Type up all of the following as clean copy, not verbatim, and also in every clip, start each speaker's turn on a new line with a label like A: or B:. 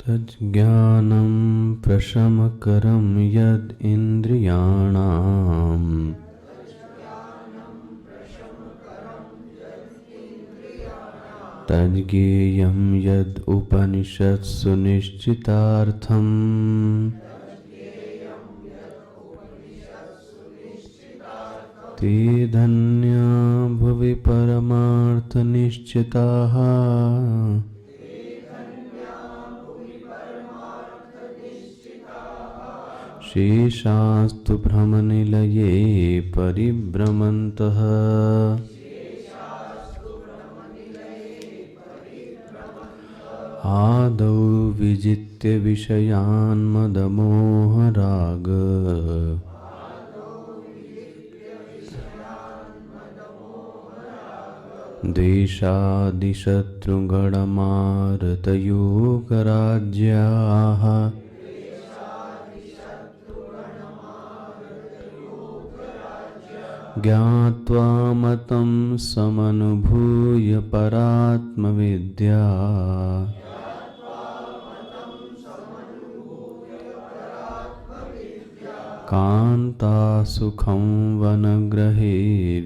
A: तज्ज्ञानं प्रशमकरं यद् इन्द्रियाणाम् तज्ज्ञेयं यद् उपनिषत्सु निश्चितार्थम् ते धन्या भुवि परमार्थनिश्चिताः शेषास्तु भ्रमनिलये परिभ्रमन्तः आदौ विजित्य विषयान् मदमोहराग द्वेषादिशत्रुगणमारतयोगराज्याः ज्ञात्वा मतं समनुभूय परात्मविद्या कान्ता सुखं वनग्रहे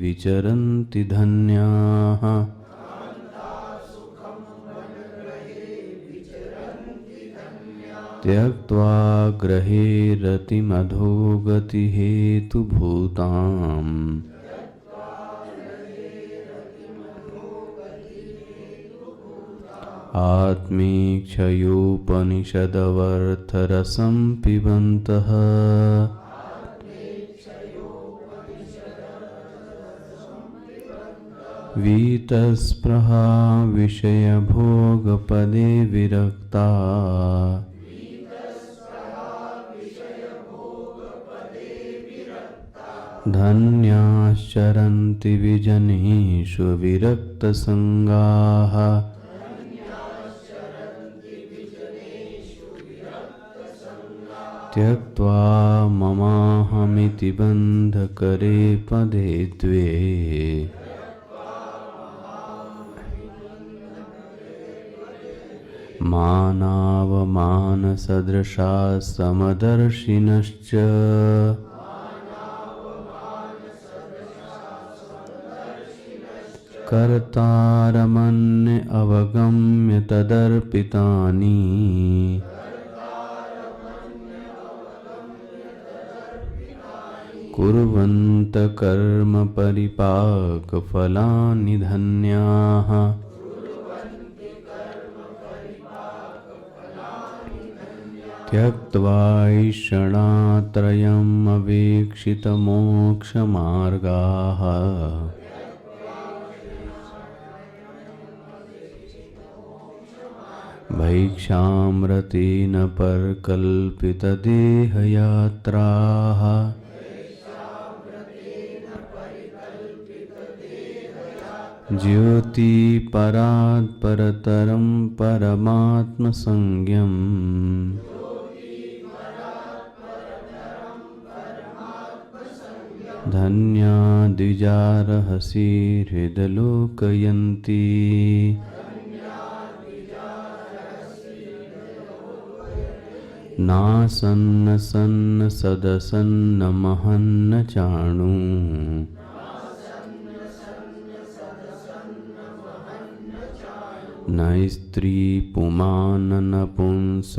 A: विचरन्ति धन्याः त्यक्त्वा गृहे रतिमधोगतिहेतुभूताम् आत्मीक्षयोपनिषदवर्थरसं पिबन्तः वीतस्पृहा विषयभोगपदे विरक्ता धन्याश्चरन्ति विजनेषु विरक्तसङ्गाः त्यक्त्वा ममाहमिति बन्धकरे पदे द्वे मानावमानसदृशा समदर्शिनश्च कर्तारमन्य अवगम्य तदर्पितानि कुर्वन्त कर्म परिपाकफलानि धन्याः त्यक्त्वा ईषणात्रयम् अवेक्षितमोक्षमार्गाः भैक्षामृतेन परकल्पितदेहयात्राः ज्योतिपरात् परतरं परमात्मसंज्ञम् धन्या द्विजारहसि हृदलोकयन्ति नासन्न सन्न सदसन्न महन्न चाणु न स्त्री पुमान नपुंसकमेकबीजम्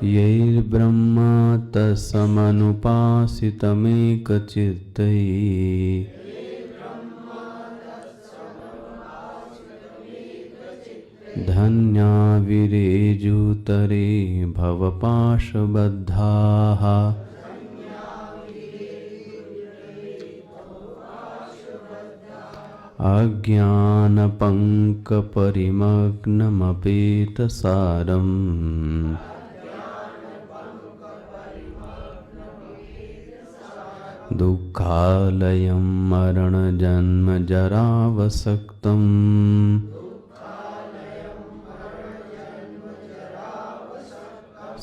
A: यैर्ब्रह्मा तत्समनुपासितमेकचित्तैः धन्या विरेजुतरे भवपाशबद्धाः अज्ञानपङ्कपरिमग्नमपेतसारम् दुःखालयं मरणजन्मजरावसक्तम्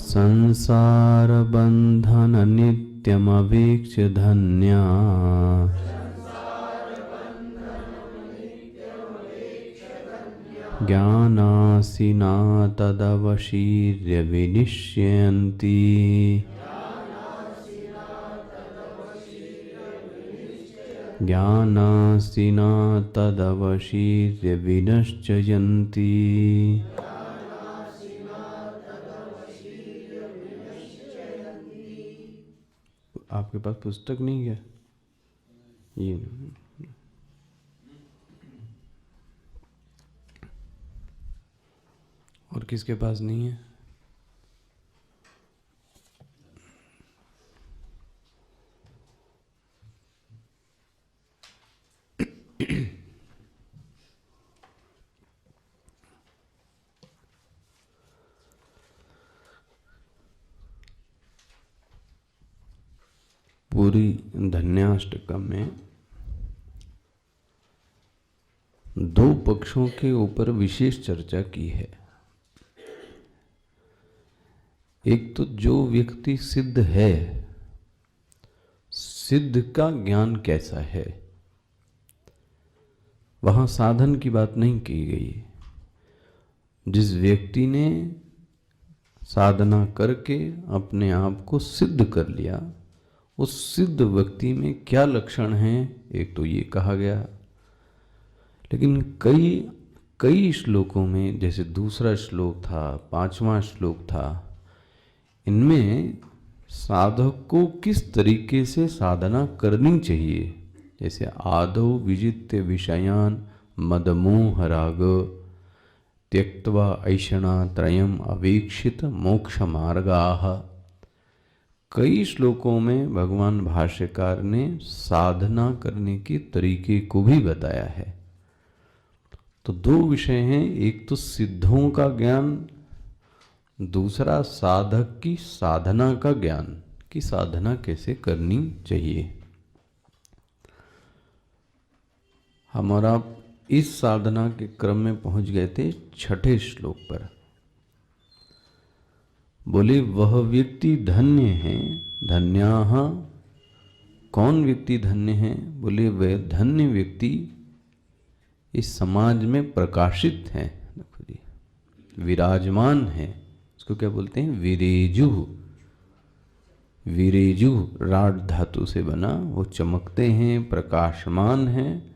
A: संसारबन्धननित्यमवेक्ष्य धन्या ज्ञानासिना तदवशीर्य विनिश्यन्ति ज्ञानासिना तदवशीर्य विनश्चयन्ति। आपके पास पुस्तक नहीं है ये? और किसके पास नहीं है? पूरी धन्याष्टकम में दो पक्षों के ऊपर विशेष चर्चा की है। एक तो जो व्यक्ति सिद्ध है, सिद्ध का ज्ञान कैसा है, वहां साधन की बात नहीं की गई। जिस व्यक्ति ने साधना करके अपने आप को सिद्ध कर लिया, उस सिद्ध व्यक्ति में क्या लक्षण हैं, एक तो ये कहा गया। लेकिन कई श्लोकों में, जैसे दूसरा श्लोक था, 5वां श्लोक था, इनमें साधक को किस तरीके से साधना करनी चाहिए, जैसे आदौ विजित्य विषयान मदमोह राग त्यक्त्वा ऐषणा त्रयम अवेक्षित मोक्ष मार्गाः। कई श्लोकों में भगवान भाष्यकार ने साधना करने के तरीके को भी बताया है। तो दो विषय हैं, एक तो सिद्धों का ज्ञान, दूसरा साधक की साधना का ज्ञान, कि साधना कैसे करनी चाहिए। हम और आप इस साधना के क्रम में पहुंच गए थे 6ठे श्लोक पर। बोले वह व्यक्ति धन्य है, धन्याः। कौन व्यक्ति धन्य है? बोले वह धन्य व्यक्ति इस समाज में प्रकाशित है, देखो जी, विराजमान है। इसको क्या बोलते हैं? विरेजु। विरेजु राड धातु से बना, वो चमकते हैं, प्रकाशमान हैं।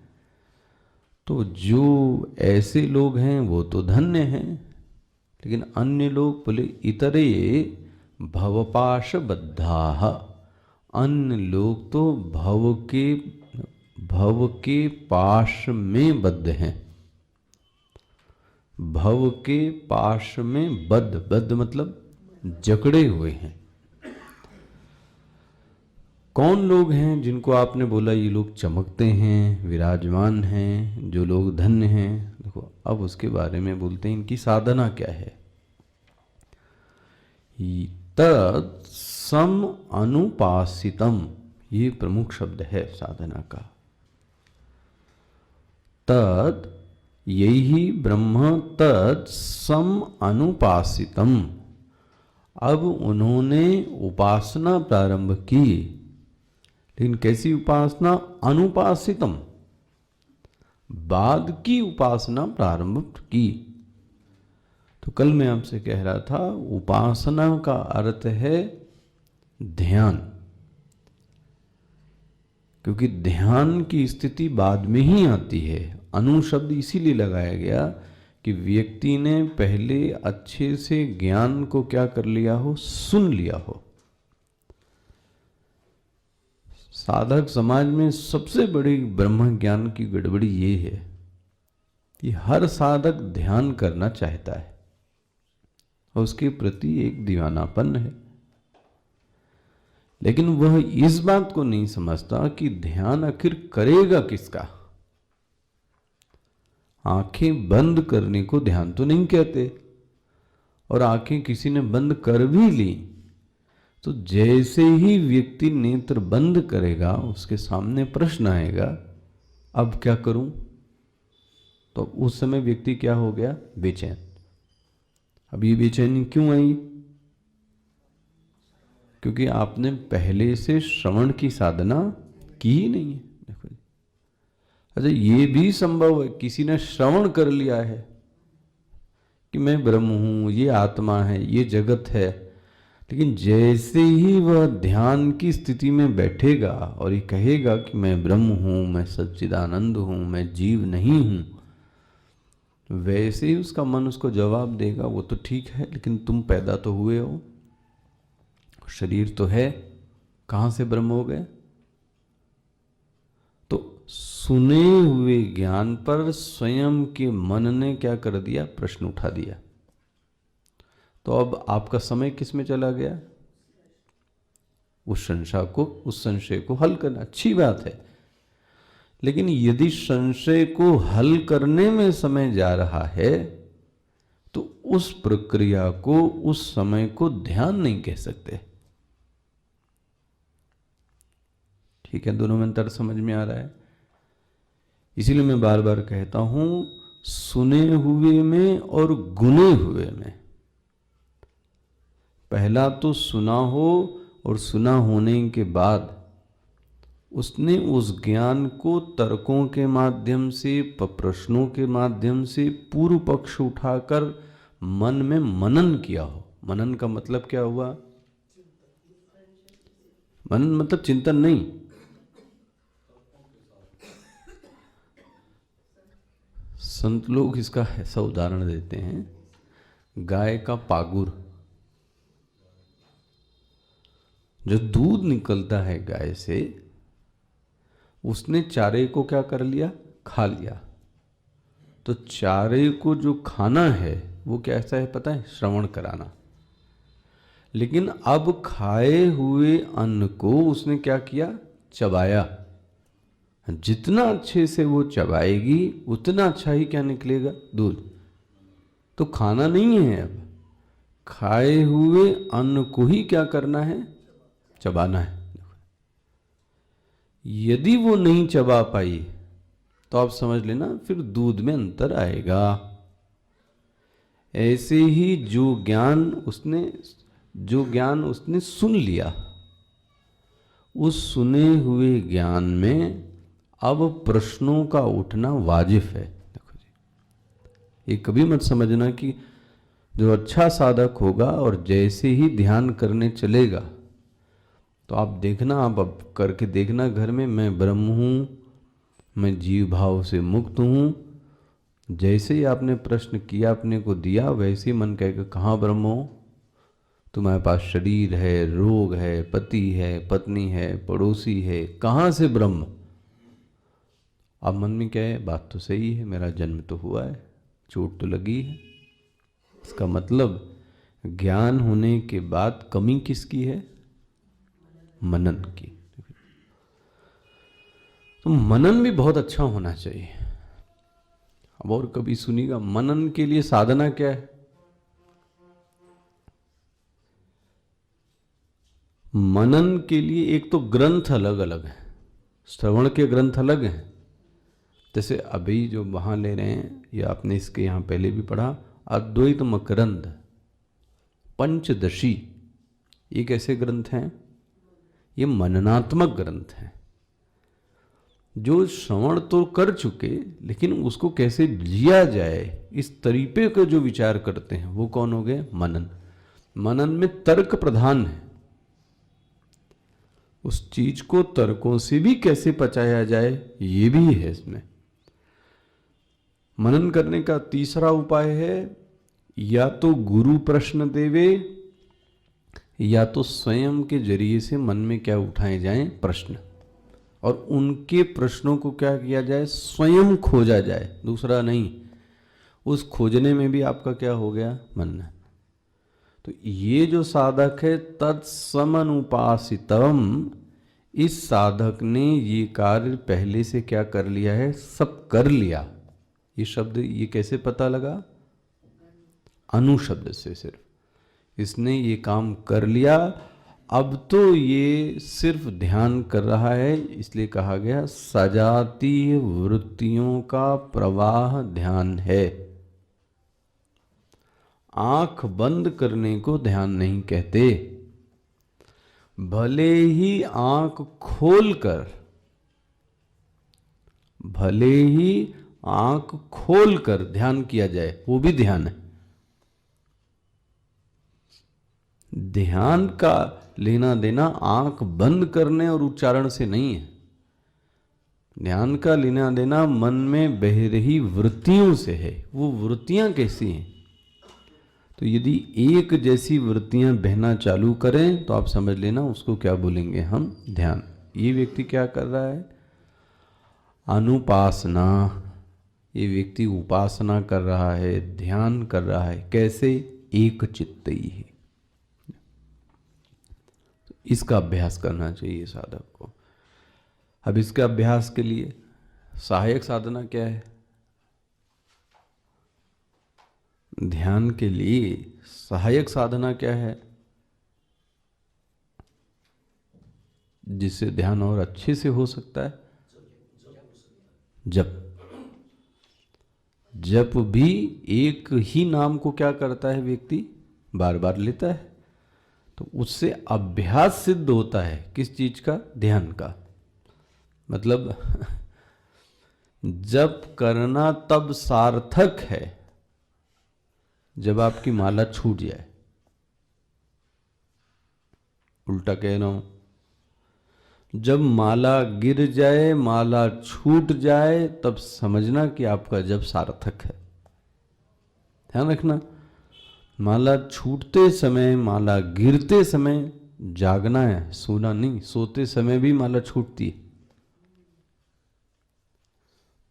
A: तो जो ऐसे लोग हैं वो तो धन्य हैं। लेकिन अन्य लोग बोले इतरे भवपाश बद्धाः। अन्य लोग तो भव के पाश में बद्ध हैं। भव के पाश में बद्ध मतलब जकड़े हुए हैं। कौन लोग हैं जिनको आपने बोला ये लोग चमकते हैं, विराजमान हैं, जो लोग धन्य हैं? देखो अब उसके बारे में बोलते हैं, इनकी साधना क्या है। तत् सम अनुपासितम, ये प्रमुख शब्द है साधना का। तत् यही ब्रह्म तत् सम अनुपासितम। अब उन्होंने उपासना प्रारंभ की, लेकिन कैसी उपासना? अनुपासितम, बाद की उपासना प्रारंभ की। तो कल मैं आपसे कह रहा था, उपासना का अर्थ है ध्यान, क्योंकि ध्यान की स्थिति बाद में ही आती है। अनु शब्द इसीलिए लगाया गया कि व्यक्ति ने पहले अच्छे से ज्ञान को क्या कर लिया हो, सुन लिया हो। साधक समाज में सबसे बड़ी ब्रह्म ज्ञान की गड़बड़ी ये है कि हर साधक ध्यान करना चाहता है और उसके प्रति एक दीवानापन है, लेकिन वह इस बात को नहीं समझता कि ध्यान आखिर करेगा किसका। आंखें बंद करने को ध्यान तो नहीं कहते, और आंखें किसी ने बंद कर भी ली तो जैसे ही व्यक्ति नेत्र बंद करेगा उसके सामने प्रश्न आएगा, अब क्या करूं? तो उस समय व्यक्ति क्या हो गया? बेचैन। अब ये बेचैनी क्यों आई? क्योंकि आपने पहले से श्रवण की साधना की ही नहीं है। देखो, अच्छा ये भी संभव है, किसी ने श्रवण कर लिया है कि मैं ब्रह्म हूँ, ये आत्मा है, ये जगत है। लेकिन जैसे ही वह ध्यान की स्थिति में बैठेगा और ये कहेगा कि मैं ब्रह्म हूँ, मैं सच्चिदानंद हूँ, मैं जीव नहीं हूँ, वैसे ही उसका मन उसको जवाब देगा, वो तो ठीक है, लेकिन तुम पैदा तो हुए हो, शरीर तो है, कहाँ से ब्रह्म हो गए? तो सुने हुए ज्ञान पर स्वयं के मन ने क्या कर दिया? प्रश्न उठा दिया। तो अब आपका समय किस में चला गया? उस संशय को हल करना। अच्छी बात है, लेकिन यदि संशय को हल करने में समय जा रहा है तो उस प्रक्रिया को, उस समय को ध्यान नहीं कह सकते। ठीक है, दोनों में अंतर समझ में आ रहा है? इसीलिए मैं बार बार कहता हूं, सुने हुए में और गुने हुए में, पहला तो सुना हो और सुना होने के बाद उसने उस ज्ञान को तर्कों के माध्यम से, प्रश्नों के माध्यम से पूर्व पक्ष उठाकर मन में मनन किया हो। मनन का मतलब क्या हुआ? मनन मतलब चिंतन नहीं। संत लोग इसका ऐसा उदाहरण देते हैं, गाय का पागुर, जो दूध निकलता है गाय से, उसने चारे को क्या कर लिया? खा लिया। तो चारे को जो खाना है वो कैसा है पता है? श्रवण कराना। लेकिन अब खाए हुए अन्न को उसने क्या किया? चबाया। जितना अच्छे से वो चबाएगी उतना अच्छा ही क्या निकलेगा? दूध। तो खाना नहीं है, अब खाए हुए अन्न को ही क्या करना है? चबाना है। यदि वो नहीं चबा पाई तो आप समझ लेना फिर दूध में अंतर आएगा। ऐसे ही जो ज्ञान उसने सुन लिया, उस सुने हुए ज्ञान में अब प्रश्नों का उठना वाजिब है। देखो जी, ये कभी मत समझना कि जो अच्छा साधक होगा और जैसे ही ध्यान करने चलेगा तो आप देखना, आप अब करके देखना घर में, मैं ब्रह्म हूँ, मैं जीव भाव से मुक्त हूँ। जैसे ही आपने प्रश्न किया, अपने को दिया, वैसे ही मन कहेगा कहाँ ब्रह्म हो? तुम्हारे पास शरीर है, रोग है, पति है, पत्नी है, पड़ोसी है, कहाँ से ब्रह्म? अब मन में क्या है? बात तो सही है, मेरा जन्म तो हुआ है, चोट तो लगी है। इसका मतलब ज्ञान होने के बाद कमी किसकी है? मनन की। तो मनन भी बहुत अच्छा होना चाहिए। अब और कभी सुनिएगा, मनन के लिए साधना क्या है? मनन के लिए एक तो ग्रंथ अलग अलग है, श्रवण के ग्रंथ अलग हैं। जैसे अभी जो वहां ले रहे हैं, या आपने इसके यहां पहले भी पढ़ा, अद्वैत मकरंद, पंचदशी, ये कैसे ग्रंथ हैं? ये मननात्मक ग्रंथ हैं, जो श्रवण तो कर चुके, लेकिन उसको कैसे जिया जाए इस तरीके का जो विचार करते हैं वो कौन हो गए? मनन। मनन में तर्क प्रधान है, उस चीज को तर्कों से भी कैसे पचाया जाए ये भी है इसमें। मनन करने का तीसरा उपाय है, या तो गुरु प्रश्न देवे, या तो स्वयं के जरिए से मन में क्या उठाए जाएं? प्रश्न, और उनके प्रश्नों को क्या किया जाए? स्वयं खोजा जाए, दूसरा नहीं। उस खोजने में भी आपका क्या हो गया? मन। तो ये जो साधक है, तत्समनुपासितम, इस साधक ने ये कार्य पहले से क्या कर लिया है? सब कर लिया। ये शब्द ये कैसे पता लगा? अनु शब्द से सिर्फ इसने ये काम कर लिया। अब तो ये सिर्फ ध्यान कर रहा है, इसलिए कहा गया सजातीय वृत्तियों का प्रवाह ध्यान है। आंख बंद करने को ध्यान नहीं कहते। भले ही आंख खोलकर, भले ही आंख खोलकर ध्यान किया जाए, वो भी ध्यान है। ध्यान का लेना देना आंख बंद करने और उच्चारण से नहीं है। ध्यान का लेना देना मन में बह रही वृत्तियों से है। वो वृत्तियां कैसी हैं? तो यदि एक जैसी वृत्तियां बहना चालू करें तो आप समझ लेना उसको क्या बोलेंगे हम, ध्यान। ये व्यक्ति क्या कर रहा है? अनुपासना। ये व्यक्ति उपासना कर रहा है, ध्यान कर रहा है। कैसे? एक चित्तई है। इसका अभ्यास करना चाहिए साधक को। अब इसके अभ्यास के लिए सहायक साधना क्या है? ध्यान के लिए सहायक साधना क्या है जिससे ध्यान और अच्छे से हो सकता है? जप। जप भी एक ही नाम को क्या करता है व्यक्ति? बार बार लेता है। तो उससे अभ्यास सिद्ध होता है। किस चीज का? ध्यान का। मतलब जप करना तब सार्थक है जब आपकी माला छूट जाए। उल्टा कह रहा हूं, जब माला गिर जाए, माला छूट जाए, तब समझना कि आपका जप सार्थक है। ध्यान रखना, माला छूटते समय, माला गिरते समय जागना है, सोना नहीं। सोते समय भी माला छूटती है,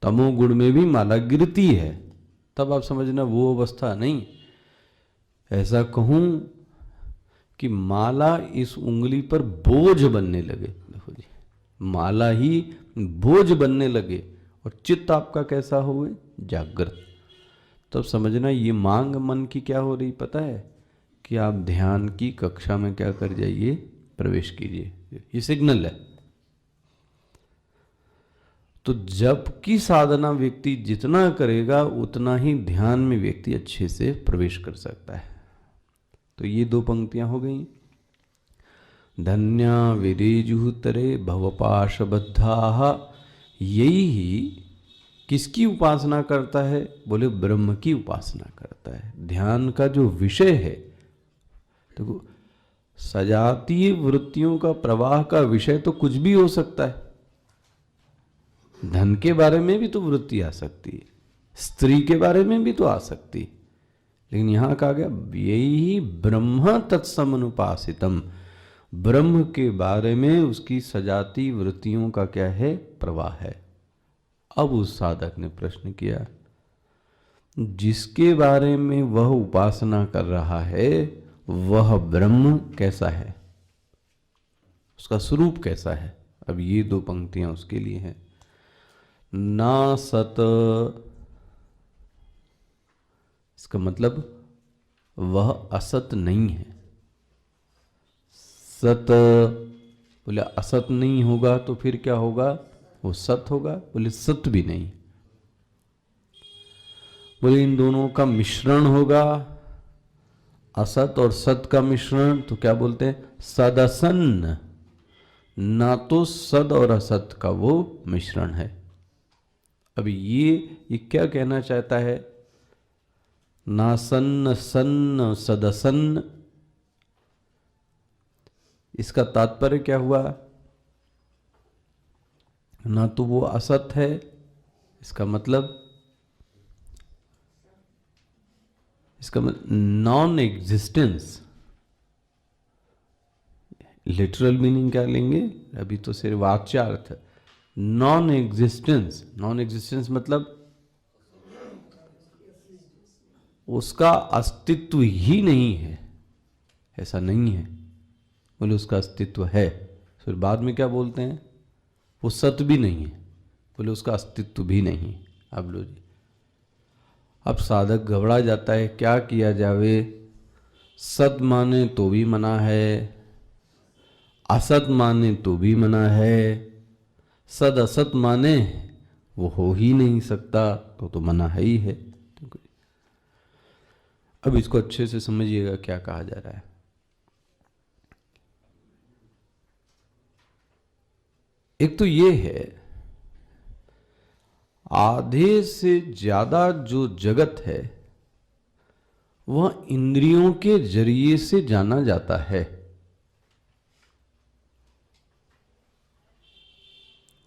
A: तमोगुण में भी माला गिरती है, तब आप समझना वो अवस्था नहीं। ऐसा कहूं कि माला इस उंगली पर बोझ बनने लगे, देखो जी, माला ही बोझ बनने लगे और चित्त आपका कैसा हो? जागृत। तब समझना ये मांग मन की क्या हो रही पता है? कि आप ध्यान की कक्षा में क्या कर जाइए? प्रवेश कीजिए। ये सिग्नल है। तो जप की साधना व्यक्ति जितना करेगा उतना ही ध्यान में व्यक्ति अच्छे से प्रवेश कर सकता है। तो ये दो पंक्तियां हो गई। धन्या विरेजुतरे भवपाशबद्धाः। यही किसकी उपासना करता है? बोले ब्रह्म की उपासना करता है। ध्यान का जो विषय है, देखो सजातीय वृत्तियों का प्रवाह का विषय तो कुछ भी हो सकता है। धन के बारे में भी तो वृत्ति आ सकती है, स्त्री के बारे में भी तो आ सकती, लेकिन यहां कहा गया यही ब्रह्म तत्समनुपासितम। ब्रह्म के बारे में उसकी सजाती वृत्तियों का क्या है? प्रवाह है। अब उस साधक ने प्रश्न किया, जिसके बारे में वह उपासना कर रहा है वह ब्रह्म कैसा है, उसका स्वरूप कैसा है? अब ये दो पंक्तियां उसके लिए हैं। ना सत, इसका मतलब वह असत नहीं है। सत बोले असत नहीं होगा तो फिर क्या होगा? वो सत होगा। बोले सत भी नहीं। बोले इन दोनों का मिश्रण होगा, असत और सत का मिश्रण, तो क्या बोलते हैं? सदसन। ना तो सद और असत का वो मिश्रण है। अब ये क्या कहना चाहता है? नासन्न सन्न सदसन। इसका तात्पर्य क्या हुआ? ना तो वो असत है, इसका मतलब नॉन एग्जिस्टेंस। लिटरल मीनिंग क्या लेंगे? अभी तो सिर्फ वाच्यार्थ। Non existence. नॉन एग्जिस्टेंस मतलब उसका अस्तित्व ही नहीं है, ऐसा नहीं है। बोले उसका अस्तित्व है। फिर बाद में क्या बोलते हैं? वो सत भी नहीं है। बोले उसका अस्तित्व भी नहीं। अब लो जी, अब साधक घबरा जाता है, क्या किया जावे? सत माने तो भी मना है, असत माने तो भी मना है, सद असत माने वो हो ही नहीं सकता, तो मना है ही है। अब इसको अच्छे से समझिएगा क्या कहा जा रहा है। एक तो ये है, आधे से ज्यादा जो जगत है वह इंद्रियों के जरिए से जाना जाता है।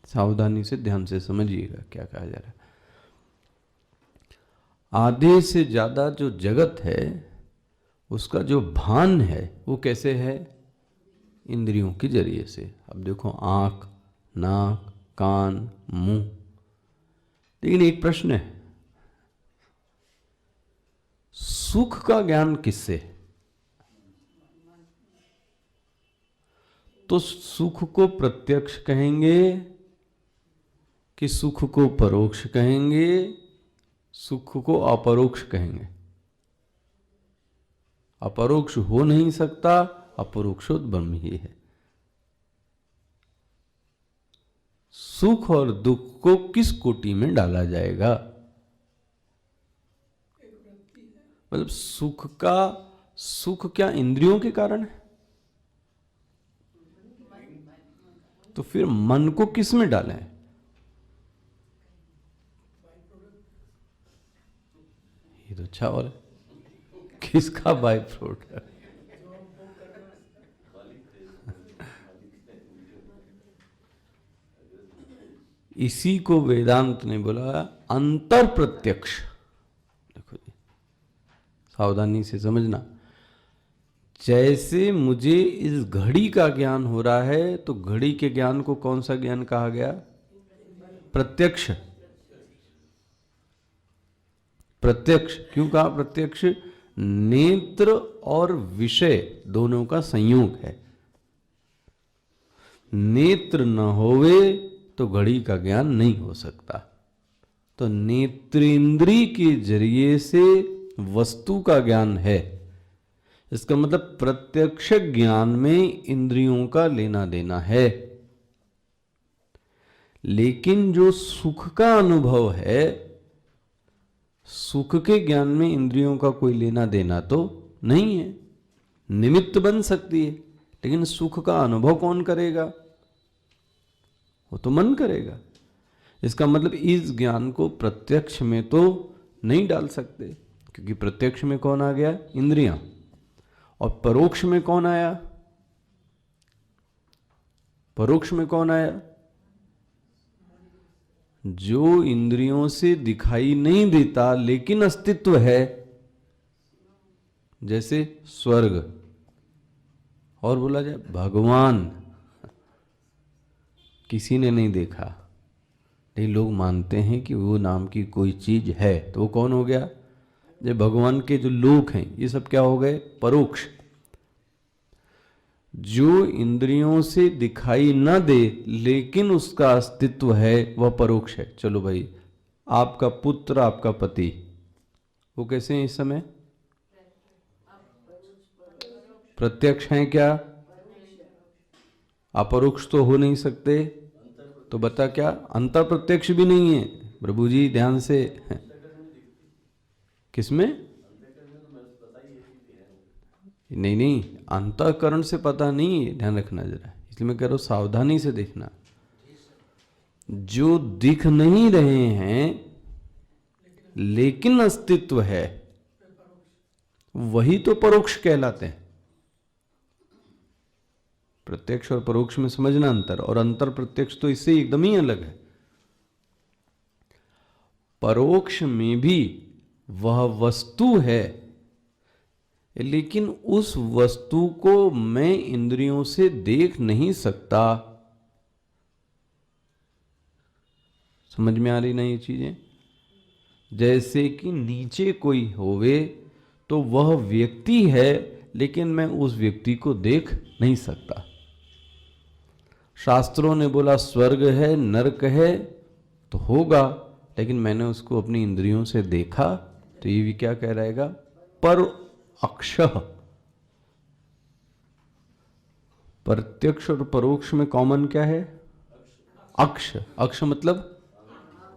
A: सावधानी से ध्यान से समझिएगा क्या कहा जा रहा है। आधे से ज्यादा जो जगत है उसका जो भान है वो कैसे है? इंद्रियों के जरिए से। अब देखो, आंख, नाक, कान, मुंह। लेकिन एक प्रश्न है, सुख का ज्ञान किससे? तो सुख को प्रत्यक्ष कहेंगे कि सुख को परोक्ष कहेंगे, सुख को अपरोक्ष कहेंगे? अपरोक्ष हो नहीं सकता, अपरोक्षोत ब्रह्म ही है। सुख और दुख को किस कोटि में डाला जाएगा? मतलब सुख क्या इंद्रियों के कारण है? तो फिर मन को किस में डालें? ये तो अच्छा और किसका बाय प्रोडक्ट है? इसी को वेदांत ने बोला अंतर प्रत्यक्ष। देखो जी, सावधानी से समझना। जैसे मुझे इस घड़ी का ज्ञान हो रहा है, तो घड़ी के ज्ञान को कौन सा ज्ञान कहा गया? प्रत्यक्ष। प्रत्यक्ष क्यों कहा प्रत्यक्ष? नेत्र और विषय दोनों का संयोग है। नेत्र न होवे तो घड़ी का ज्ञान नहीं हो सकता। तो नेत्रेंद्रिय के जरिए से वस्तु का ज्ञान है। इसका मतलब प्रत्यक्ष ज्ञान में इंद्रियों का लेना देना है। लेकिन जो सुख का अनुभव है, सुख के ज्ञान में इंद्रियों का कोई लेना देना तो नहीं है। निमित्त बन सकती है, लेकिन सुख का अनुभव कौन करेगा? वो तो मन करेगा। इसका मतलब इस ज्ञान को प्रत्यक्ष में तो नहीं डाल सकते, क्योंकि प्रत्यक्ष में कौन आ गया? इंद्रियां। और परोक्ष में कौन आया? परोक्ष में कौन आया? जो इंद्रियों से दिखाई नहीं देता लेकिन अस्तित्व है, जैसे स्वर्ग, और बोला जाए भगवान। किसी ने नहीं देखा, लेकिन लोग मानते हैं कि वो नाम की कोई चीज है। तो वो कौन हो गया? जो भगवान के जो लोक हैं, ये सब क्या हो गए? परोक्ष। जो इंद्रियों से दिखाई न दे लेकिन उसका अस्तित्व है, वह परोक्ष है। चलो भाई, आपका पुत्र, आपका पति, वो कैसे हैं इस समय? प्रत्यक्ष हैं क्या? अपरोक्ष तो हो नहीं सकते। तो बता क्या? अंतर प्रत्यक्ष भी नहीं है। प्रभु जी ध्यान से। किसमें? नहीं, अंतःकरण से पता नहीं है, ध्यान रखना जरा। इसलिए मैं कह रहा हूं सावधानी से देखना। जो दिख नहीं रहे हैं लेकिन अस्तित्व है, वही तो परोक्ष कहलाते हैं। प्रत्यक्ष और परोक्ष में समझना अंतर, और अंतर प्रत्यक्ष तो इससे एकदम ही अलग है। परोक्ष में भी वह वस्तु है, लेकिन उस वस्तु को मैं इंद्रियों से देख नहीं सकता। समझ में आ रही ना ये चीजें? जैसे कि नीचे कोई होवे तो वह व्यक्ति है, लेकिन मैं उस व्यक्ति को देख नहीं सकता। शास्त्रों ने बोला स्वर्ग है, नरक है, तो होगा, लेकिन मैंने उसको अपनी इंद्रियों से देखा, तो ये भी क्या कह रहेगा? पर अक्षः। प्रत्यक्ष और परोक्ष में कॉमन क्या है? अक्ष। अक्ष मतलब,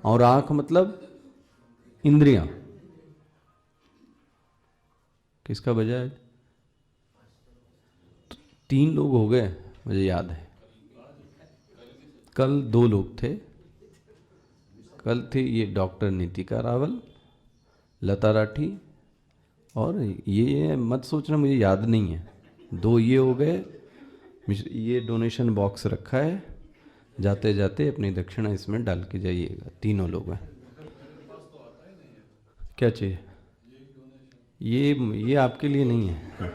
A: और आंख मतलब इंद्रियां। किसका बजाय? तो 3 लोग हो गए, मुझे याद है। कल 2 लोग थे। कल थे ये डॉक्टर नीतिका रावल, लता राठी और ये मत सोचना मुझे याद नहीं है, 2 ये हो गए। ये डोनेशन बॉक्स रखा है, जाते जाते अपनी दक्षिणा इसमें डाल के जाइएगा। 3 लोग हैं। क्या चाहिए? ये आपके लिए नहीं है।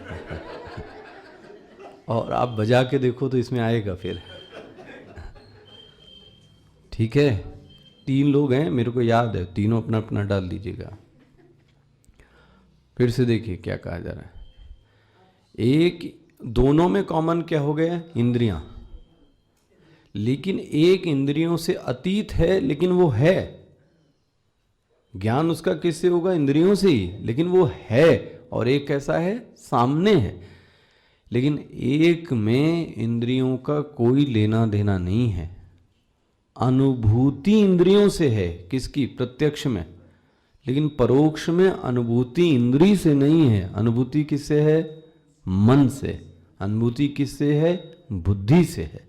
A: और आप बजा के देखो तो इसमें आएगा फिर। ठीक है, 3 लोग हैं, मेरे को याद है, तीनों अपना अपना डाल दीजिएगा। फिर से देखिए क्या कहा जा रहा है। एक, दोनों में कॉमन क्या हो गया? इंद्रियां। लेकिन एक इंद्रियों से अतीत है, लेकिन वो है। ज्ञान उसका किससे होगा? इंद्रियों से ही, लेकिन वो है। और एक कैसा है? सामने है। लेकिन एक में इंद्रियों का कोई लेना देना नहीं है। अनुभूति इंद्रियों से है, किसकी? प्रत्यक्ष में। लेकिन परोक्ष में अनुभूति इंद्रिय से नहीं है। अनुभूति किससे है? मन से। अनुभूति किससे है? बुद्धि से है।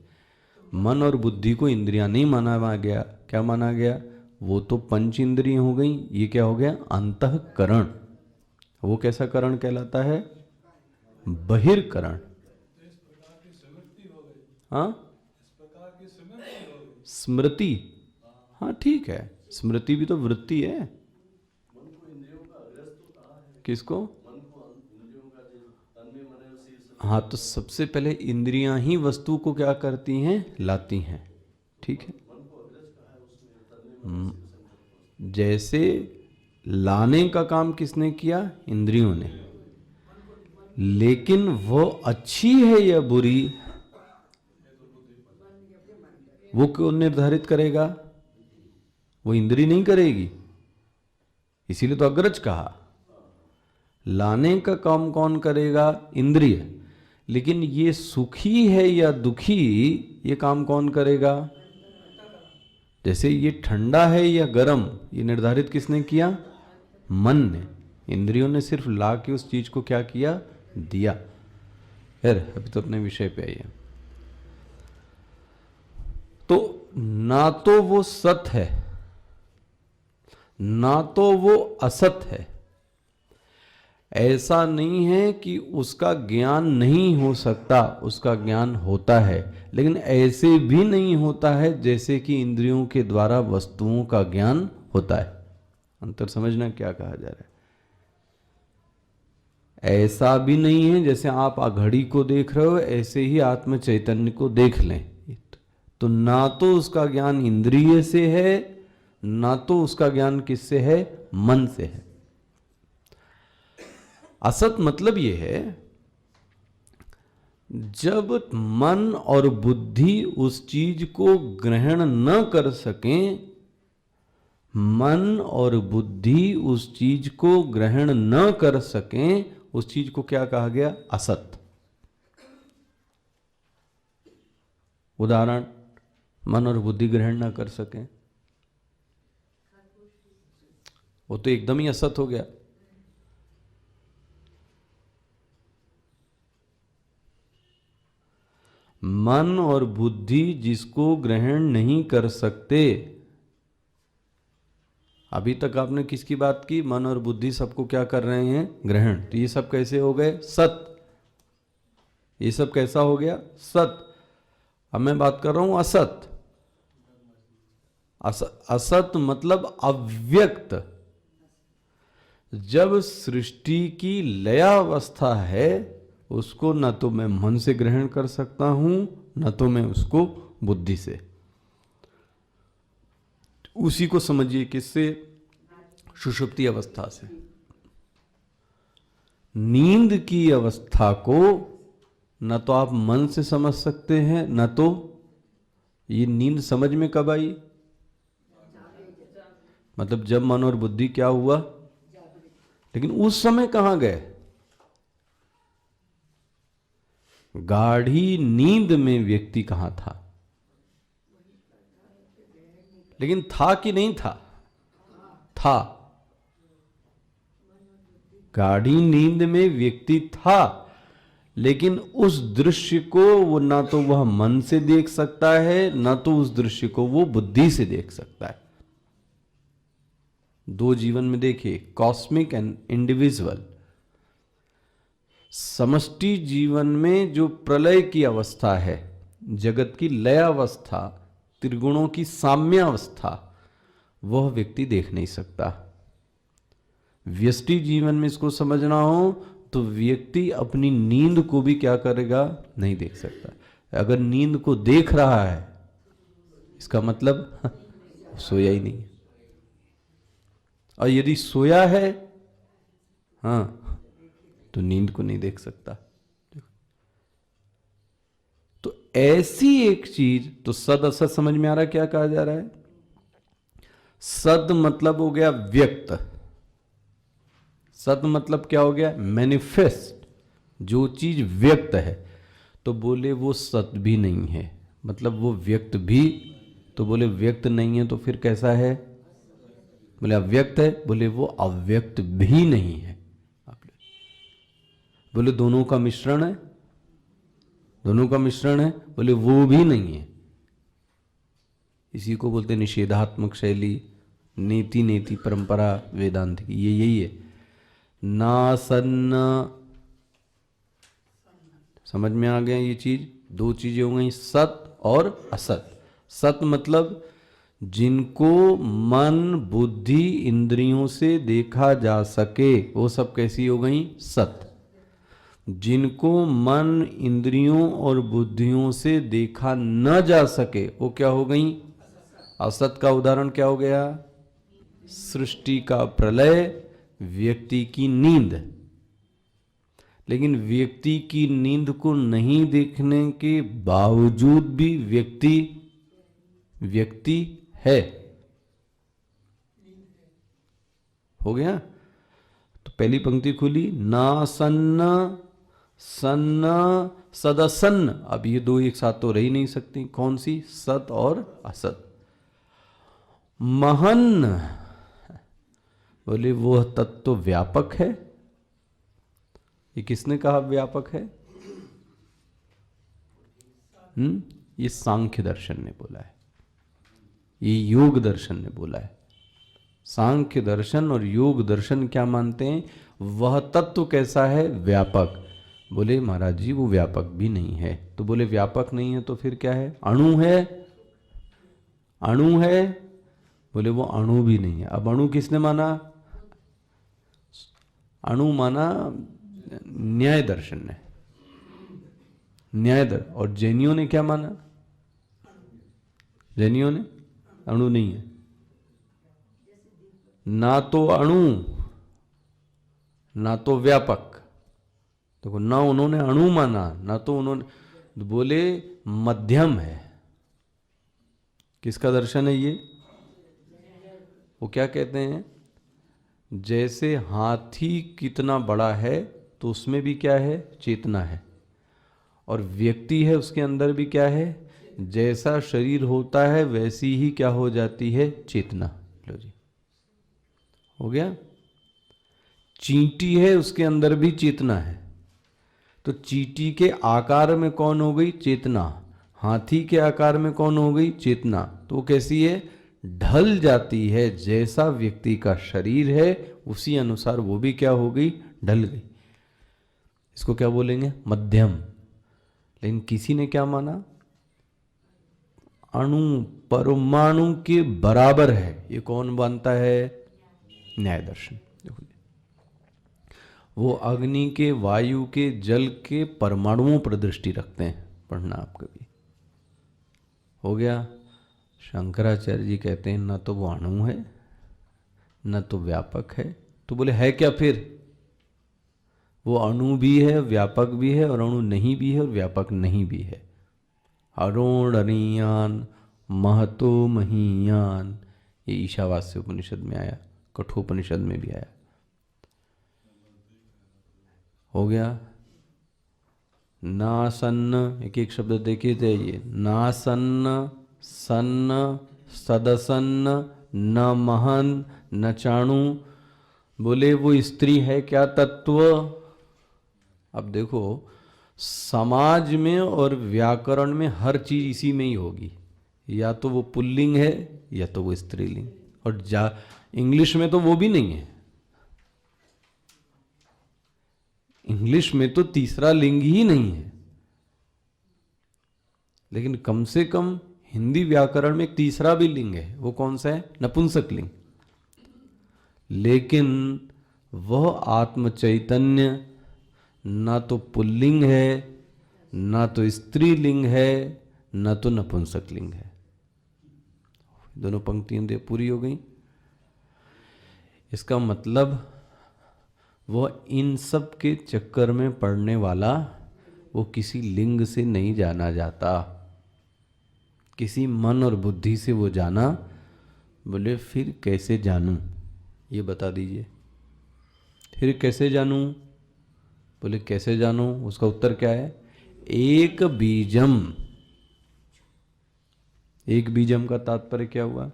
A: मन और बुद्धि को इंद्रियां नहीं माना गया। क्या माना गया? वो तो पंच इंद्रिय हो गई, ये क्या हो गया? अंतःकरण। वो कैसा करण कहलाता है? बहिर्करण। हाँ, स्मृति। हाँ ठीक है, स्मृति भी तो वृत्ति है। किसको? हाँ, तो सबसे पहले इंद्रियां ही वस्तु को क्या करती हैं? लाती हैं। ठीक है, जैसे लाने का काम किसने किया? इंद्रियों ने। लेकिन वो अच्छी है या बुरी, वो कौन निर्धारित करेगा? वो इंद्रिय नहीं करेगी। इसीलिए तो अग्रज कहा। लाने का काम कौन करेगा? इंद्रिय। लेकिन ये सुखी है या दुखी, ये काम कौन करेगा? जैसे ये ठंडा है या गर्म, ये निर्धारित किसने किया? मन ने। इंद्रियों ने सिर्फ ला के उस चीज को क्या किया? दिया। फिर अभी तो अपने विषय पे आइए। तो ना तो वो सत है, ना तो वो असत है। ऐसा नहीं है कि उसका ज्ञान नहीं हो सकता, उसका ज्ञान होता है। लेकिन ऐसे भी नहीं होता है जैसे कि इंद्रियों के द्वारा वस्तुओं का ज्ञान होता है। अंतर समझना क्या कहा जा रहा है। ऐसा भी नहीं है जैसे आप घड़ी को देख रहे हो, ऐसे ही आत्म चैतन्य को देख लें। तो ना तो उसका ज्ञान इंद्रिय से है, ना तो उसका ज्ञान किससे है? मन से है। असत मतलब ये है, जब मन और बुद्धि उस चीज को ग्रहण न कर सकें, मन और बुद्धि उस चीज को ग्रहण न कर सकें, उस चीज को क्या कहा गया? असत। उदाहरण, मन और बुद्धि ग्रहण ना कर सकें, वो तो एकदम ही असत हो गया। मन और बुद्धि जिसको ग्रहण नहीं कर सकते, अभी तक आपने किसकी बात की? मन और बुद्धि सबको क्या कर रहे हैं? ग्रहण। तो ये सब कैसे हो गए? सत। ये सब कैसा हो गया? सत। अब मैं बात कर रहा हूं असत। असत मतलब अव्यक्त। जब सृष्टि की लयावस्था है, उसको न तो मैं मन से ग्रहण कर सकता हूं, न तो मैं उसको बुद्धि से। उसी को समझिए किससे? सुषुप्ति अवस्था से। नींद की अवस्था को न तो आप मन से समझ सकते हैं, न तो ये नींद समझ में कब आई? मतलब जब मन और बुद्धि क्या हुआ? लेकिन उस समय कहां गए? गाढ़ी नींद में व्यक्ति कहां था? लेकिन था कि नहीं था? था। गाढ़ी नींद में व्यक्ति था, लेकिन उस दृश्य को वो ना तो वह मन से देख सकता है, ना तो उस दृश्य को वो बुद्धि से देख सकता है। 2 जीवन में देखिए, कॉस्मिक एंड इंडिविजुअल। समष्टि जीवन में जो प्रलय की अवस्था है, जगत की लयावस्था, त्रिगुणों की साम्यावस्था, वह व्यक्ति देख नहीं सकता। व्यष्टि जीवन में इसको समझना हो तो व्यक्ति अपनी नींद को भी क्या करेगा, नहीं देख सकता। अगर नींद को देख रहा है इसका मतलब सोया ही नहीं। और यदि सोया है हाँ तो नींद को नहीं देख सकता। तो ऐसी एक चीज, तो सद असत समझ में आ रहा है क्या कहा जा रहा है? सद मतलब हो गया व्यक्त, सत मतलब क्या हो गया? मैनिफेस्ट, जो चीज व्यक्त है। तो बोले वो सत भी नहीं है, मतलब वो व्यक्त भी, तो बोले व्यक्त नहीं है तो फिर कैसा है? बोले अव्यक्त है, बोले वो अव्यक्त भी नहीं है। बोले दोनों का मिश्रण है, दोनों का मिश्रण है, बोले वो भी नहीं है। इसी को बोलते निषेधात्मक शैली, नेति नेति परंपरा वेदांत की, ये यही है। ना सन्न, समझ में आ गया ये चीज? दो चीजें हो गई, सत और असत। सत मतलब जिनको मन बुद्धि इंद्रियों से देखा जा सके, वो सब कैसी हो गई? सत। जिनको मन इंद्रियों और बुद्धियों से देखा न जा सके, वो क्या हो गई? असत। का उदाहरण क्या हो गया? सृष्टि का प्रलय, व्यक्ति की नींद। लेकिन व्यक्ति की नींद को नहीं देखने के बावजूद भी व्यक्ति व्यक्ति है। हो गया? तो पहली पंक्ति खुली, ना सन्न सन्न सदसन्न। अब ये दो एक साथ तो रह ही नहीं सकती। कौन सी? सत और असत। महन, बोले वो तत्व व्यापक है। ये किसने कहा व्यापक है? ये सांख्य दर्शन ने बोला है, ये योग दर्शन ने बोला है। सांख्य दर्शन और योग दर्शन क्या मानते हैं? वह तत्व कैसा है? व्यापक। बोले महाराज जी वो व्यापक भी नहीं है। तो बोले व्यापक नहीं है तो फिर क्या है? अणु है, अणु है। बोले वो अणु भी नहीं है। अब अणु किसने माना? अणु माना न्याय दर्शन ने, न्याय दर्शन। और जैनियों ने क्या माना? जैनियों ने अणु नहीं है, ना तो अणु ना तो व्यापक। देखो, ना उन्होंने अणु माना ना तो उन्होंने, बोले मध्यम है। किसका दर्शन है ये? वो क्या कहते हैं? जैसे हाथी कितना बड़ा है तो उसमें भी क्या है? चेतना है। और व्यक्ति है उसके अंदर भी क्या है? जैसा शरीर होता है वैसी ही क्या हो जाती है? चेतना। लो जी, हो गया। चींटी है उसके अंदर भी चेतना है। तो चींटी के आकार में कौन हो गई? चेतना। हाथी के आकार में कौन हो गई? चेतना। तो वो कैसी है? ढल जाती है। जैसा व्यक्ति का शरीर है उसी अनुसार वो भी क्या हो गई? ढल गई। इसको क्या बोलेंगे? मध्यम। लेकिन किसी ने क्या माना? अणु परमाणु के बराबर है। ये कौन मानता है? न्याय दर्शन। देखो, वो अग्नि के, वायु के, जल के परमाणुओं पर दृष्टि रखते हैं। पढ़ना आप कभी। हो गया। शंकराचार्य जी कहते हैं न तो वो अणु है न तो व्यापक है। तो बोले है क्या फिर? वो अणु भी है, व्यापक भी है, और अणु नहीं भी है और व्यापक नहीं भी है। अरोणनीयान महतो महीयान, ये ईशावास्य उपनिषद में आया, कठोपनिषद में भी आया। हो गया। ना सन्न, एक एक शब्द देखिए थे ये। ना सन्न सन्न सदसन्न न महन न चाणु। बोले वो स्त्री है क्या तत्व? अब देखो, समाज में और व्याकरण में हर चीज इसी में ही होगी। या तो वो पुल्लिंग है या तो वो स्त्रीलिंग। और इंग्लिश में तो वो भी नहीं है। इंग्लिश में तो तीसरा लिंग ही नहीं है, लेकिन कम से कम हिंदी व्याकरण में एक तीसरा भी लिंग है। वो कौन सा है? नपुंसक लिंग। लेकिन वह आत्म चैतन्य ना तो पुल्लिंग है, ना तो स्त्रीलिंग है, ना तो नपुंसक लिंग है। दोनों पंक्तियां पूरी हो गई। इसका मतलब वह इन सब के चक्कर में पड़ने वाला वो किसी लिंग से नहीं जाना जाता, किसी मन और बुद्धि से वो जाना। बोले फिर कैसे जानूं, ये बता दीजिए। फिर कैसे जानूं? बोले कैसे जानूं? उसका उत्तर क्या है? एक बीजम। एक बीजम का तात्पर्य क्या हुआ?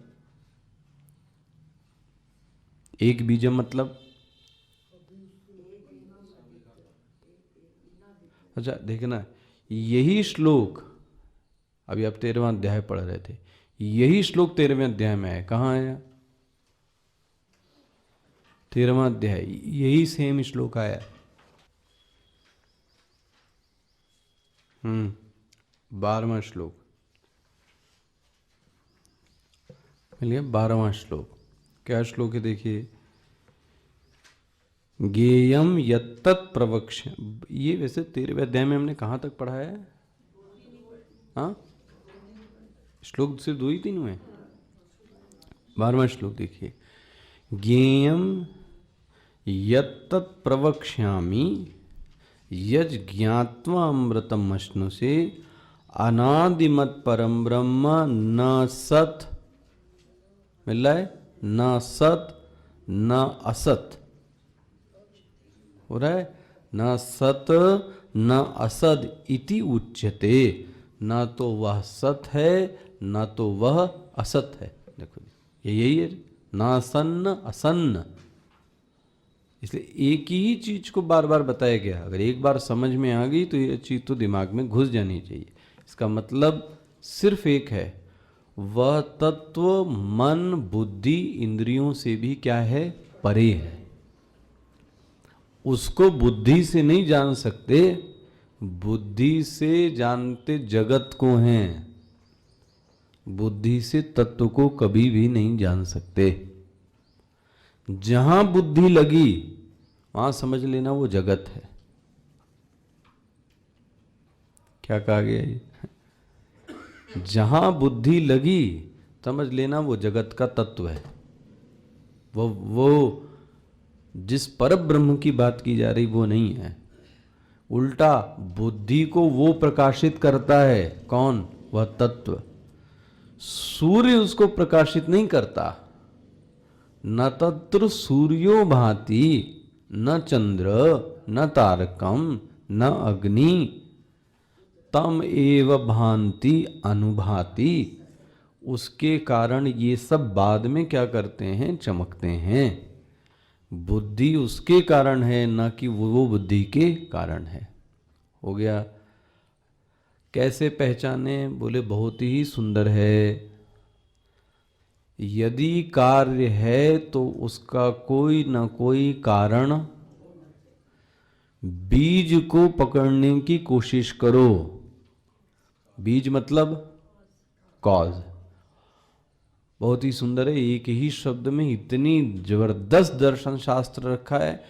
A: एक बीजम मतलब, अच्छा देखना, यही श्लोक अभी आप 13वां अध्याय पढ़ रहे थे, यही श्लोक 13वें अध्याय में है। कहाँ आया? 13वां अध्याय, यही सेम श्लोक आया। 12वां श्लोक मिल गया। 12वां श्लोक क्या श्लोक है? देखिए, ज्ञेयम यत्तत् प्रवक्ष। ये वैसे 13वें अध्याय में हमने कहाँ तक पढ़ा है? हाँ, श्लोक सिर्फ 2 ही 3 हुए। 12वां श्लोक देखिए, ज्ञेयम यत्तत् प्रवक्ष्यामि यज ज्ञात्वा अमृतम अश्नुषे अनादिमत परम ब्रह्म न सत। मिल रहा है? न सत न असत हो रहा है, न सत न असद इति उच्यते। ना तो वह सत है, ना तो वह असत है। देखो ये यही है, ना सन्न असन्न। इसलिए एक ही चीज को बार बार बताया गया। अगर एक बार समझ में आ गई तो ये चीज तो दिमाग में घुस जानी चाहिए। इसका मतलब सिर्फ एक है, वह तत्व मन बुद्धि इंद्रियों से भी क्या है? परे है। उसको बुद्धि से नहीं जान सकते, बुद्धि से जानते जगत को हैं, बुद्धि से तत्व को कभी भी नहीं जान सकते। जहां बुद्धि लगी वहां समझ लेना वो जगत है। क्या कहा गया ये? जहां बुद्धि लगी समझ लेना वो जगत का तत्व है। वो जिस पर ब्रह्म की बात की जा रही वो नहीं है। उल्टा बुद्धि को वो प्रकाशित करता है। कौन? वह तत्व। सूर्य उसको प्रकाशित नहीं करता। न तत्र सूर्यो भाति न चंद्र न तारकम न अग्नि तम एव भांति अनुभूति। उसके कारण ये सब बाद में क्या करते हैं? चमकते हैं। बुद्धि उसके कारण है, ना कि वो बुद्धि के कारण है। हो गया। कैसे पहचाने? बोले बहुत ही सुंदर है। यदि कार्य है तो उसका कोई ना कोई कारण, बीज को पकड़ने की कोशिश करो। बीज मतलब कॉज। बहुत ही सुंदर है। एक ही शब्द में इतनी जबरदस्त दर्शन शास्त्र रखा है।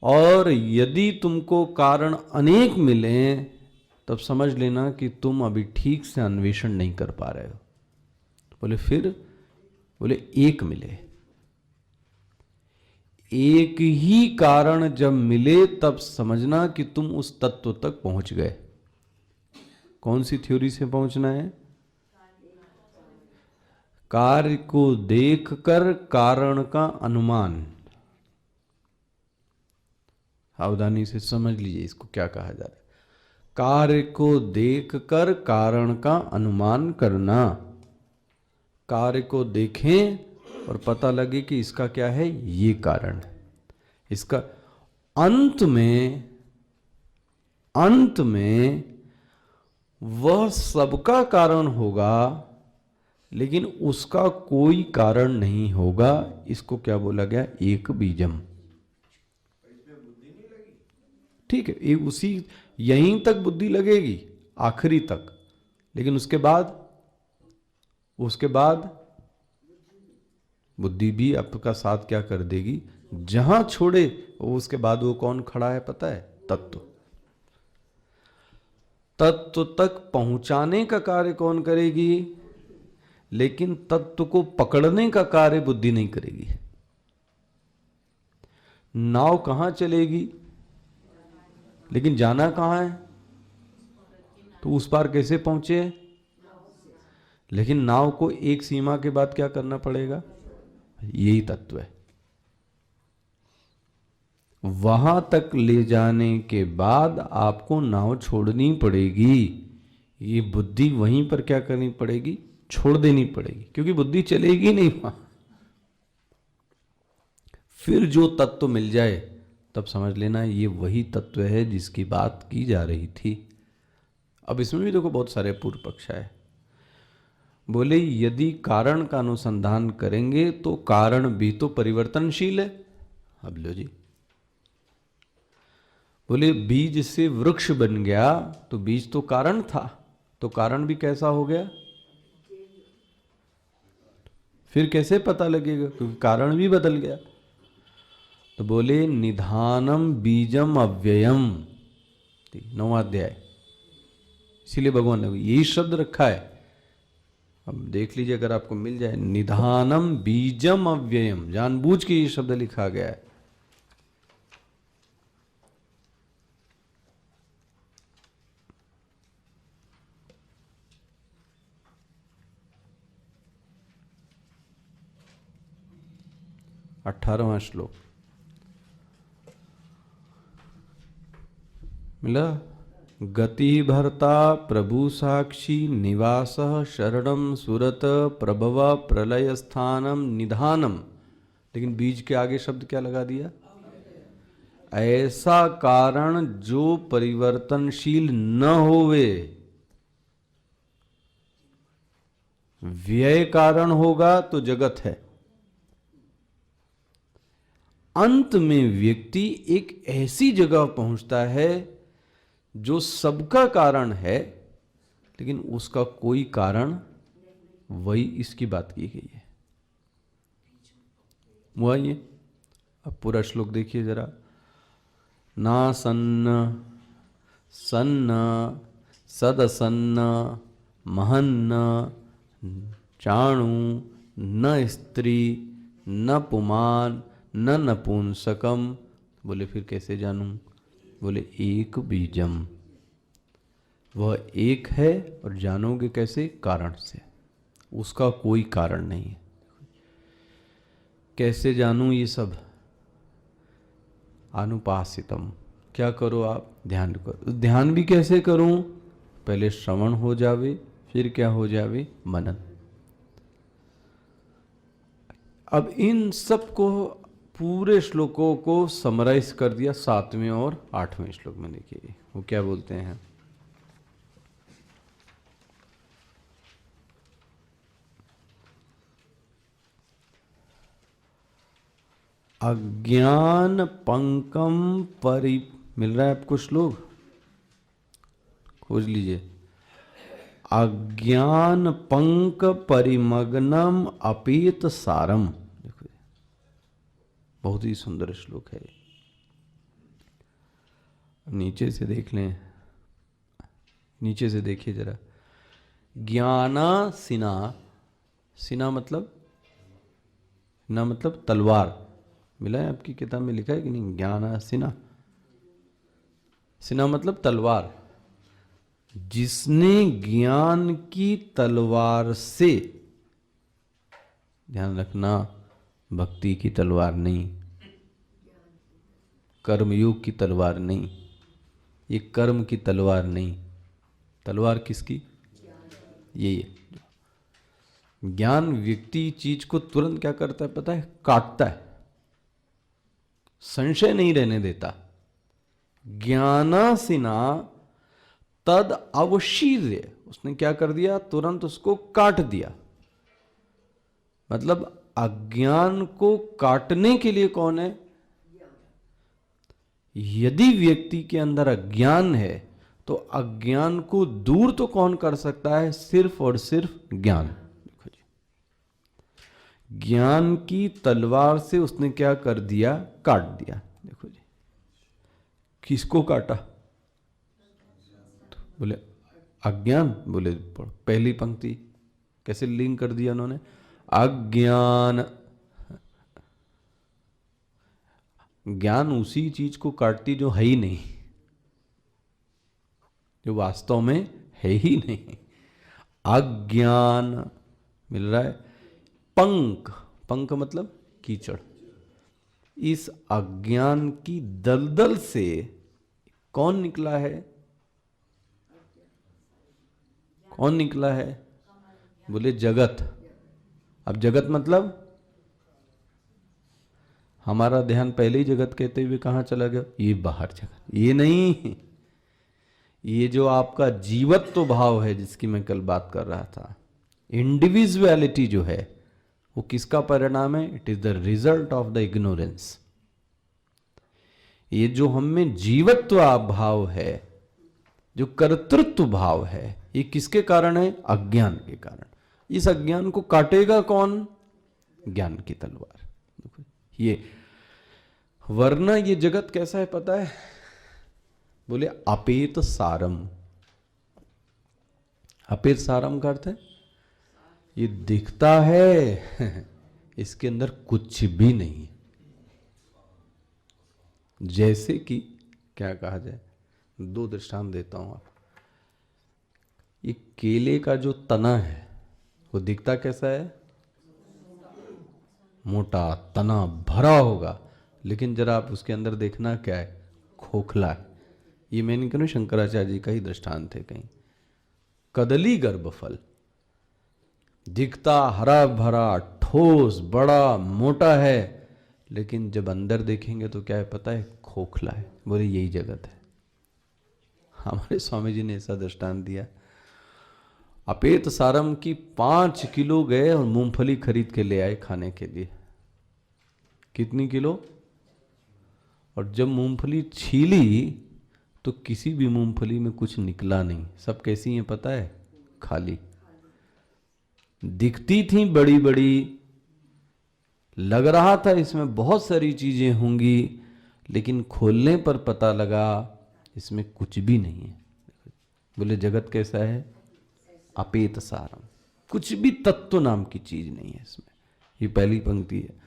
A: और यदि तुमको कारण अनेक मिले तब समझ लेना कि तुम अभी ठीक से अन्वेषण नहीं कर पा रहे हो। बोले फिर? बोले एक मिले। एक ही कारण जब मिले तब समझना कि तुम उस तत्व तक पहुंच गए। कौन सी थ्योरी से पहुंचना है? कार्य को देखकर कारण का अनुमान। सावधानी से समझ लीजिए इसको क्या कहा जा रहा है। कार्य को देखकर कारण का अनुमान करना। कार्य को देखें और पता लगे कि इसका क्या है? ये कारण है। इसका अंत में वह सबका कारण होगा, लेकिन उसका कोई कारण नहीं होगा। इसको क्या बोला गया? एक बीजम। ठीक है, ये उसी यहीं तक बुद्धि लगेगी आखिरी तक, लेकिन उसके बाद बुद्धि भी आपका साथ क्या कर देगी, जहां छोड़े उसके बाद वो कौन खड़ा है पता है, तत्व। तत्व तक पहुंचाने का कार्य कौन करेगी, लेकिन तत्व को पकड़ने का कार्य बुद्धि नहीं करेगी। नाव कहां चलेगी, लेकिन जाना कहां है, तो उस पार कैसे पहुंचे, लेकिन नाव को एक सीमा के बाद क्या करना पड़ेगा, यही तत्व है। वहां तक ले जाने के बाद आपको नाव छोड़नी पड़ेगी, ये बुद्धि वहीं पर क्या करनी पड़ेगी, छोड़ देनी पड़ेगी, क्योंकि बुद्धि चलेगी नहीं वहां। फिर जो तत्व मिल जाए तब समझ लेना ये वही तत्व है जिसकी बात की जा रही थी। अब इसमें भी देखो बहुत सारे पूर्व पक्ष है। बोले यदि कारण का अनुसंधान करेंगे तो कारण भी तो परिवर्तनशील है। अब लो जी, बोले बीज से वृक्ष बन गया तो बीज तो कारण था, तो कारण भी कैसा हो गया, फिर कैसे पता लगेगा, क्योंकि कारण भी बदल गया। तो बोले निधानम बीजम अव्ययम, 9वां अध्याय, इसीलिए भगवान ने यही शब्द रखा है। अब देख लीजिए अगर आपको मिल जाए, निधानम बीजम अव्ययम, जानबूझ के ये शब्द लिखा गया है। अठारहवां श्लोक मिला, गति भर्ता प्रभु साक्षी निवास शरणम सुरत प्रभव प्रलय स्थानम निधानम, लेकिन बीज के आगे शब्द क्या लगा दिया, ऐसा कारण जो परिवर्तनशील न होवे, व्यय कारण होगा तो जगत है। अंत में व्यक्ति एक ऐसी जगह पहुंचता है जो सबका कारण है, लेकिन उसका कोई कारण, वही इसकी बात की गई है। वो आइए अब पूरा श्लोक देखिए जरा, ना सन्न सन्न सदसन्न महन्न चाणु न स्त्री न पुमान न नपुंसकम। बोले फिर कैसे जानूं, बोले एक बीजम, वह एक है और जानोगे कैसे, कारण से, उसका कोई कारण नहीं है। कैसे जानूं ये सब, अनुपासितम, क्या करो आप, ध्यान करो। ध्यान भी कैसे करूं, पहले श्रवण हो जावे, फिर क्या हो जावे, मनन। अब इन सब को पूरे श्लोकों को समराइज कर दिया 7वें और 8वें श्लोक में। देखिए वो क्या बोलते हैं, अज्ञान पंकम मिल रहा है आपको श्लोक, खोज लीजिए। अज्ञान पंक परिमग्नम अपेत सारम, देखो बहुत ही सुंदर श्लोक है। नीचे से देख लें, नीचे से देखिए जरा, ज्ञाना सिना, सिना मतलब, ना मतलब तलवार, मिला है आपकी किताब में, लिखा है कि नहीं, ज्ञाना सिना, सिना मतलब तलवार। जिसने ज्ञान की तलवार से, ध्यान रखना, भक्ति की तलवार नहीं, कर्मयोग की तलवार नहीं, ये कर्म की तलवार नहीं, तलवार किसकी, ये ज्ञान व्यक्ति चीज को तुरंत क्या करता है पता है, काटता है, संशय नहीं रहने देता। ज्ञानासिना तद अवशीर्य, उसने क्या कर दिया, तुरंत उसको काट दिया। मतलब अज्ञान को काटने के लिए कौन है, यदि व्यक्ति के अंदर अज्ञान है तो अज्ञान को दूर तो कौन कर सकता है? सिर्फ और सिर्फ ज्ञान। देखो जी, ज्ञान की तलवार से उसने क्या कर दिया? काट दिया। देखो जी, किसको काटा? तो बोले अज्ञान। बोले पहली पंक्ति कैसे लिंक कर दिया उन्होंने? अज्ञान। ज्ञान उसी चीज को काटती जो है ही नहीं, जो वास्तव में है ही नहीं। अज्ञान मिल रहा है। पंक, पंक मतलब कीचड़। इस अज्ञान की दलदल से कौन निकला है? कौन निकला है? बोले जगत। अब जगत मतलब हमारा ध्यान पहले ही जगत कहते हुए कहां चला गया? ये बाहर जगत। ये नहीं, ये जो आपका जीवत्व भाव है जिसकी मैं कल बात कर रहा था, इंडिविजुअलिटी जो है, वो किसका परिणाम है? It is the result of the ignorance. ये जो हम में जीवत्व भाव है, जो कर्तृत्व भाव है, ये किसके कारण है? अज्ञान के कारण। इस अज्ञान को काटेगा कौन? ज्ञान की तलवार। ये वरना ये जगत कैसा है पता है? बोले अपेत सारम। अपेत सारम का अर्थ है ये दिखता है इसके अंदर कुछ भी नहीं है। जैसे कि क्या कहा जाए, दो दृष्टांत देता हूं आप। ये केले का जो तना है वो दिखता कैसा है? मोटा तना भरा होगा, लेकिन जरा आप उसके अंदर देखना क्या है? खोखला है। ये मैं नहीं कह रहा, शंकराचार्य जी का ही दृष्टांत है। कहीं कदली गर्भफल दिखता हरा भरा, ठोस, बड़ा, मोटा है, लेकिन जब अंदर देखेंगे तो क्या है पता है? खोखला है। बोले यही जगत है। हमारे स्वामी जी ने ऐसा दृष्टांत दिया। अपेत सारम की 5 किलो गए और मूंगफली खरीद के ले आए खाने के लिए। कितनी किलो? और जब मूंगफली छीली तो किसी भी मूंगफली में कुछ निकला नहीं। सब कैसी हैं पता है? खाली। दिखती थी बड़ी बड़ी, लग रहा था इसमें बहुत सारी चीजें होंगी, लेकिन खोलने पर पता लगा इसमें कुछ भी नहीं है। बोले जगत कैसा है? अपेत सारम। कुछ भी तत्व नाम की चीज नहीं है इसमें। ये पहली पंक्ति है।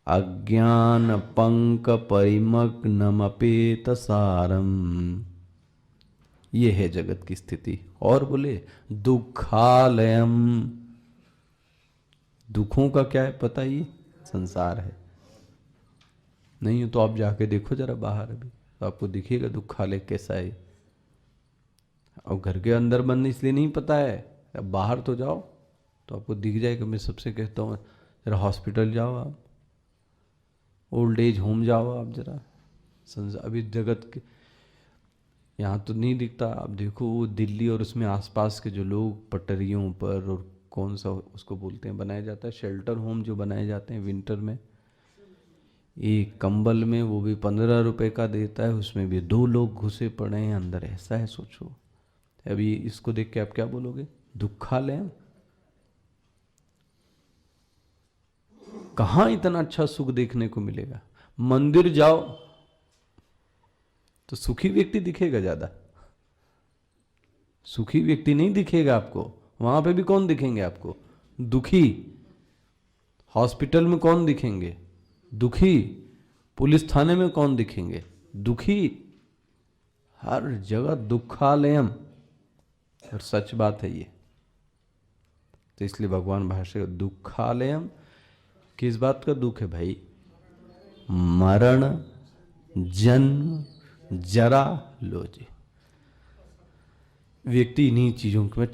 A: अज्ञान पंक परिमग्नम अपेत सारम। ये है जगत की स्थिति। और बोले दुखालयम। दुखों का क्या है पता? ये संसार है। नहीं तो आप जाके देखो जरा बाहर, अभी तो आपको दिखेगा दुखालय कैसा है। और घर के अंदर बंद इसलिए नहीं पता है, अब बाहर तो जाओ तो आपको दिख जाएगा। मैं सबसे कहता हूँ जरा हॉस्पिटल जाओ, आप ओल्ड एज होम जाओ, आप जरा अभी जगत के यहाँ तो नहीं दिखता। आप देखो वो दिल्ली और उसमें आसपास के जो लोग पटरियों पर, और कौन सा उसको बोलते हैं, बनाया जाता है शेल्टर होम जो बनाए जाते हैं विंटर में, एक कंबल में, वो भी 15 रुपए का देता है, उसमें भी 2 लोग घुसे पड़े हैं अंदर। ऐसा है, सोचो। अभी इसको देख के आप क्या बोलोगे? दुखालय। कहां इतना अच्छा सुख देखने को मिलेगा? मंदिर जाओ तो सुखी व्यक्ति दिखेगा ज्यादा, सुखी व्यक्ति नहीं दिखेगा आपको। वहां पे भी कौन दिखेंगे आपको? दुखी। हॉस्पिटल में कौन दिखेंगे? दुखी। पुलिस थाने में कौन दिखेंगे? दुखी। हर जगह दुखालयम। और सच बात है ये। तो इसलिए भगवान भाष्य दुखालयम। किस बात का दुख है भाई? मरण, जन्म, जरा, लो जी। व्यक्ति इन्हीं चीजों में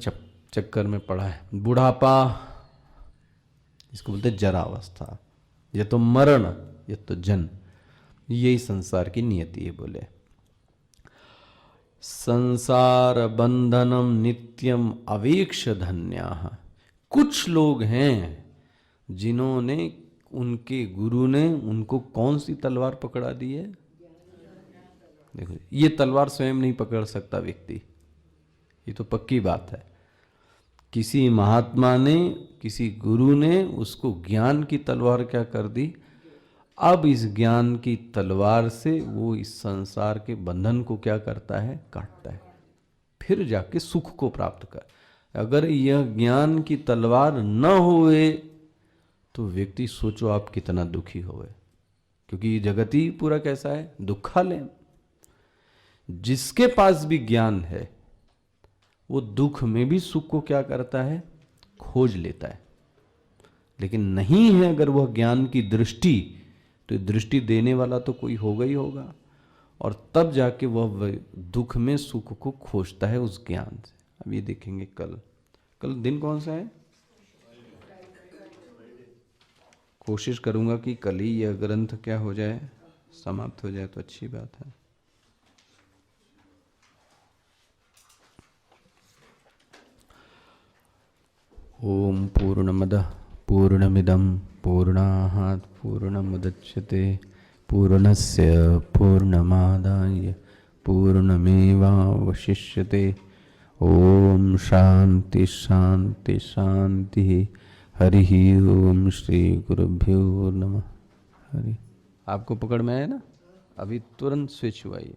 A: चक्कर में पड़ा है। बुढ़ापा, इसको बोलते जरा अवस्था, या तो मरण या तो जन्म। यही संसार की नियति है। बोले संसार बंधनम नित्यम अवेक्ष धन्याः। कुछ लोग हैं जिन्होंने, उनके गुरु ने उनको कौन सी तलवार पकड़ा दी है? देखो ये तलवार स्वयं नहीं पकड़ सकता व्यक्ति, ये तो पक्की बात है। किसी महात्मा ने, किसी गुरु ने उसको ज्ञान की तलवार क्या कर दी, अब इस ज्ञान की तलवार से वो इस संसार के बंधन को क्या करता है, काटता है, फिर जाके सुख को प्राप्त कर। अगर यह ज्ञान की तलवार न होए तो व्यक्ति सोचो आप कितना दुखी होए, क्योंकि ये जगत ही पूरा कैसा है, दुखालय। जिसके पास भी ज्ञान है वो दुख में भी सुख को क्या करता है, खोज लेता है। लेकिन नहीं है अगर वह ज्ञान की दृष्टि, तो दृष्टि देने वाला तो कोई होगा ही होगा, और तब जाके वह दुख में सुख को खोजता है उस ज्ञान से। अब ये देखेंगे कल दिन कौन सा है, कोशिश करूंगा कि कल ही यह ग्रंथ क्या हो जाए, समाप्त हो जाए तो अच्छी बात है। ओम पूर्णमदः पूर्णमिदं पूर्णात् पूर्णमुदच्यते पूर्णस्य पूर्णमादाय पूर्णमेवावशिष्यते। ओम शांति शांति शांति। हरि ओम श्री गुरुभ्यो नमः। हरि। आपको पकड़ में आया ना, अभी तुरंत स्विच हुआ ये।